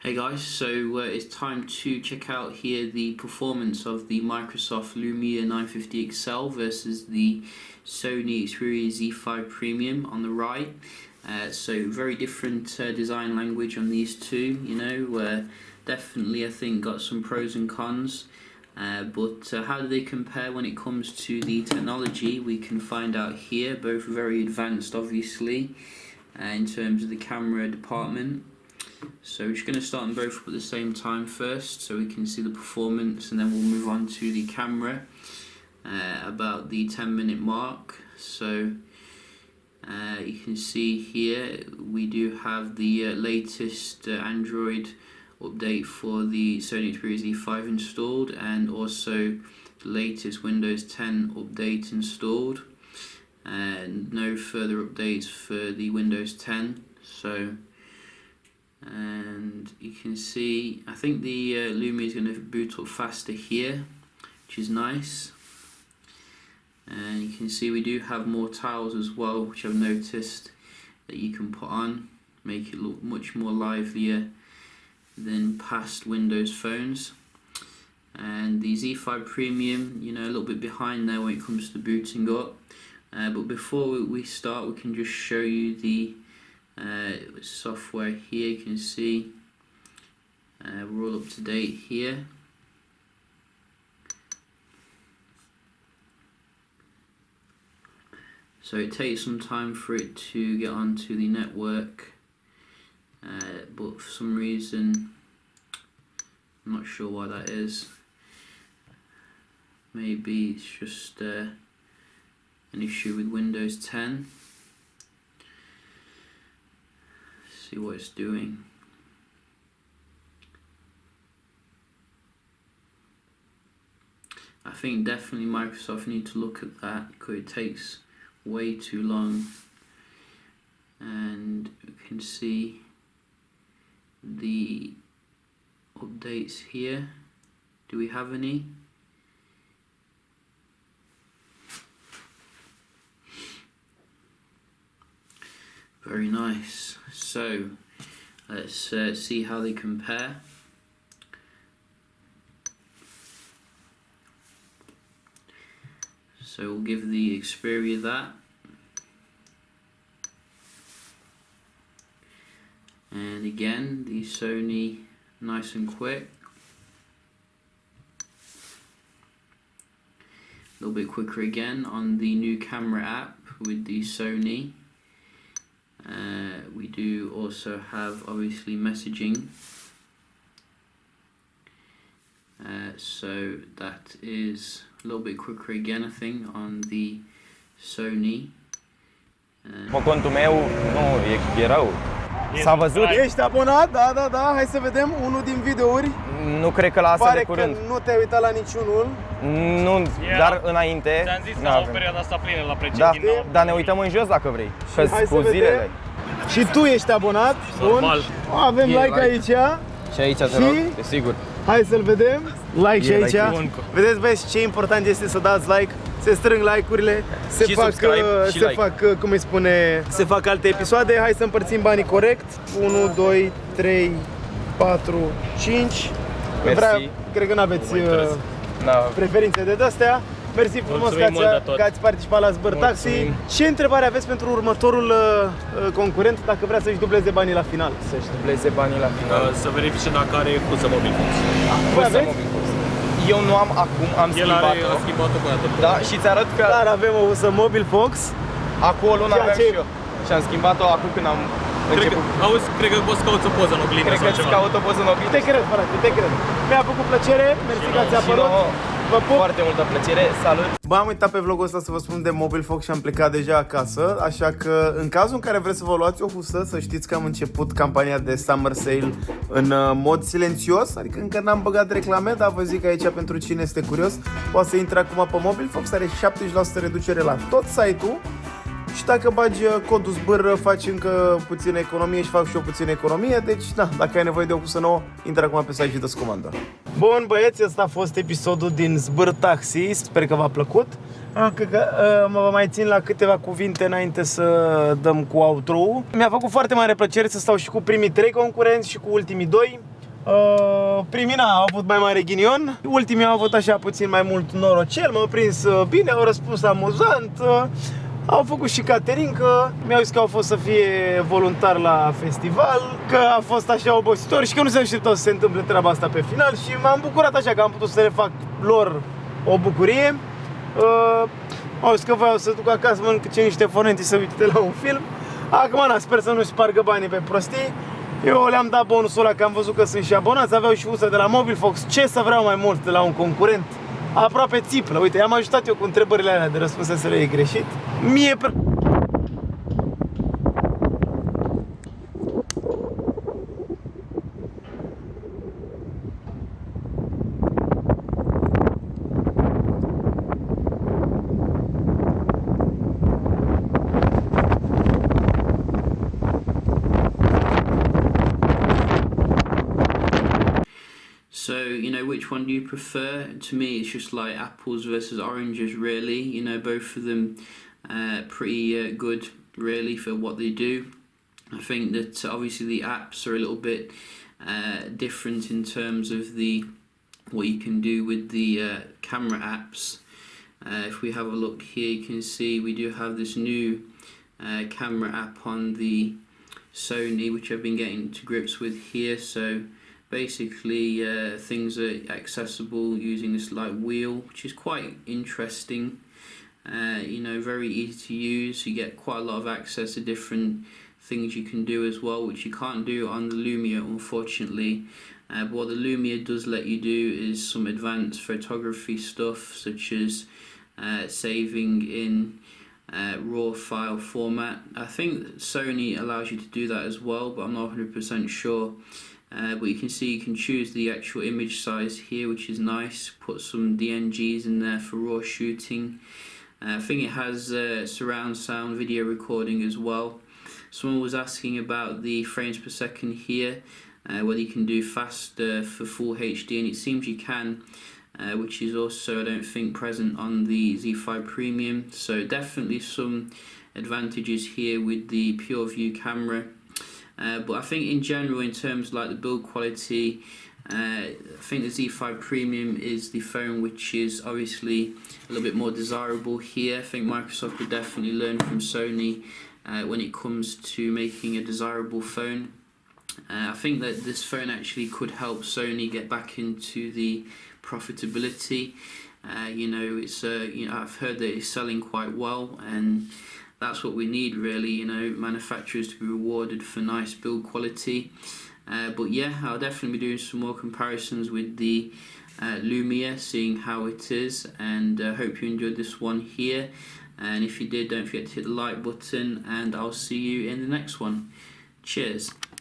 Hey guys, so it's time to check out here the performance of the Microsoft Lumia 950 XL versus the Sony Xperia Z5 Premium on the right. So very different design language on these two, definitely I think got some pros and cons. But how do they compare when it comes to the technology? We can find out here, both very advanced obviously in terms of the camera department. So we're just going to start them both up at the same time first so we can see the performance, and then we'll move on to the camera about the 10-minute mark. So you can see here we do have the latest Android update for the Sony Xperia Z5 installed, and also the latest Windows 10 update installed, and no further updates for the Windows 10. And you can see, I think the Lumia is going to boot up faster here, which is nice. And you can see we do have more tiles as well, which I've noticed that you can put on, make it look much more livelier than past Windows phones. And the Z5 Premium, a little bit behind there when it comes to booting up. But before we start, we can just show you the software here. You can see we're all up to date here. So it takes some time for it to get onto the network, but for some reason I'm not sure why that is. Maybe it's just an issue with Windows 10. See what it's doing. I think definitely Microsoft need to look at that because it takes way too long. And you can see the updates here. Do we have any? Very nice. So let's see how they compare. So we'll give the Xperia that, and again the Sony nice and quick, a little bit quicker again on the new camera app with the Sony. We do also have obviously messaging, so that is a little bit quicker again I think on the Sony. Contul meu nu e rău. S-a văzut? Ești abonat? Da, hai să vedem unul din videouri. Nu cred că la asta de curând. Pare că nu te-ai uitat la niciunul. Nu, dar înainte. Ți-am zis că la perioada asta plină la precedin. Da, dar ne uităm în jos dacă vrei. Că cu zilele. Și tu ești abonat? Normal. Bun. Avem like aici. Și aici te rog, desigur. Hai să-l vedem. Like și aici. Vedeți, băieți, ce important este să dați like. Se strâng like-urile, se fac alte episoade. Hai să împărțim banii corect. 1, 2, 3, 4, 5. Cred că n-aveți preferințe de astea. Mersi frumos că ați participat la Zbârtaxi. Ce întrebare aveți pentru următorul concurent dacă vrea să-și dubleze banii la final? Să-și dubleze banii la final. Să verifice dacă are cusă mobil fox. Cusă mobil fox. Eu nu am acum, am schimbat-o. El a schimbat-o cu dată. Da, și ți arăt că... Dar avem o usă mobil fox. Acum o lună aveam și eu. Și am schimbat-o acum când am început. Auzi, cred că poți cauți o poză în oglindă sau ceva. Cred că îți caut o poză în oglindă. Te cred, frate, te cred. Mi-a făcut plăcere, mersi că ați apărut. Vă pup. Foarte multă plăcere, salut! Bă, am uitat pe vlogul ăsta să vă spun de Mobil Fox și am plecat deja acasă. Așa că în cazul în care vreți să vă luați o husă, să știți că am început campania de Summer Sale în mod silențios. Adică încă n-am băgat reclame, dar vă zic aici pentru cine este curios, poate să intre acum pe Mobil Fox, are 70% reducere la tot site-ul. Și dacă bagi codul zbâr, faci încă puțină economie și fac și eu puțină economie. Deci, dacă ai nevoie de o husă nouă, intră acum pe site și dă-ți comandă. Bun, băieți, ăsta a fost episodul din Zbârtaxi. Sper că v-a plăcut. Cred că mă mai țin la câteva cuvinte înainte să dăm cu outro-ul. Mi-a făcut foarte mare plăcere să stau și cu primii 3 concurenți și cu ultimii 2. Primii au avut mai mare ghinion, ultimii au avut așa puțin mai mult norocel, m-au prins bine, au răspuns amuzant, au făcut și caterincă, mi-au zis că au fost să fie voluntar la festival, că a fost așa obositor și că nu se așteptau să se întâmple treaba asta pe final și m-am bucurat așa că am putut să le fac lor o bucurie. Au zis că voiau să duc acasă, mănânce niște fonenți să uite la un film. Acum, sper să nu spargă banii pe prostii. Eu le-am dat bonusul ăla că am văzut că sunt și abonați, aveau și usă de la Mobilfox. Ce să vreau mai mult de la un concurent? Aproape țiplă, uite, i-am ajutat eu cu întrebările alea de răspunsesele ei greșit. So, you know, which one do you prefer? To me, it's just like apples versus oranges, really. You know, both of them pretty good, really, for what they do. I think that obviously the apps are a little bit different in terms of what you can do with the camera apps. If we have a look here, you can see we do have this new camera app on the Sony, which I've been getting to grips with here. So basically things are accessible using this light wheel, which is quite interesting. You know, very easy to use. You get quite a lot of access to different things you can do as well, which you can't do on the Lumia, unfortunately. But what the Lumia does let you do is some advanced photography stuff, such as saving in RAW file format. I think Sony allows you to do that as well, but I'm not 100% sure. But you can see you can choose the actual image size here, which is nice. Put some DNGs in there for raw shooting. I think it has surround sound video recording as well. Someone was asking about the frames per second here, whether you can do faster for full HD, and it seems you can, which is also, I don't think, present on the Z5 Premium. So definitely some advantages here with the pure view camera. But I think in general, in terms like the build quality, I think the Z5 Premium is the phone which is obviously a little bit more desirable here. I think Microsoft could definitely learn from Sony when it comes to making a desirable phone. I think that this phone actually could help Sony get back into the profitability. You know, it's you know, I've heard that it's selling quite well, and that's what we need, really. You know, manufacturers to be rewarded for nice build quality. But yeah, I'll definitely be doing some more comparisons with the Lumia, seeing how it is, and hope you enjoyed this one here. And if you did, don't forget to hit the like button, and I'll see you in the next one. Cheers.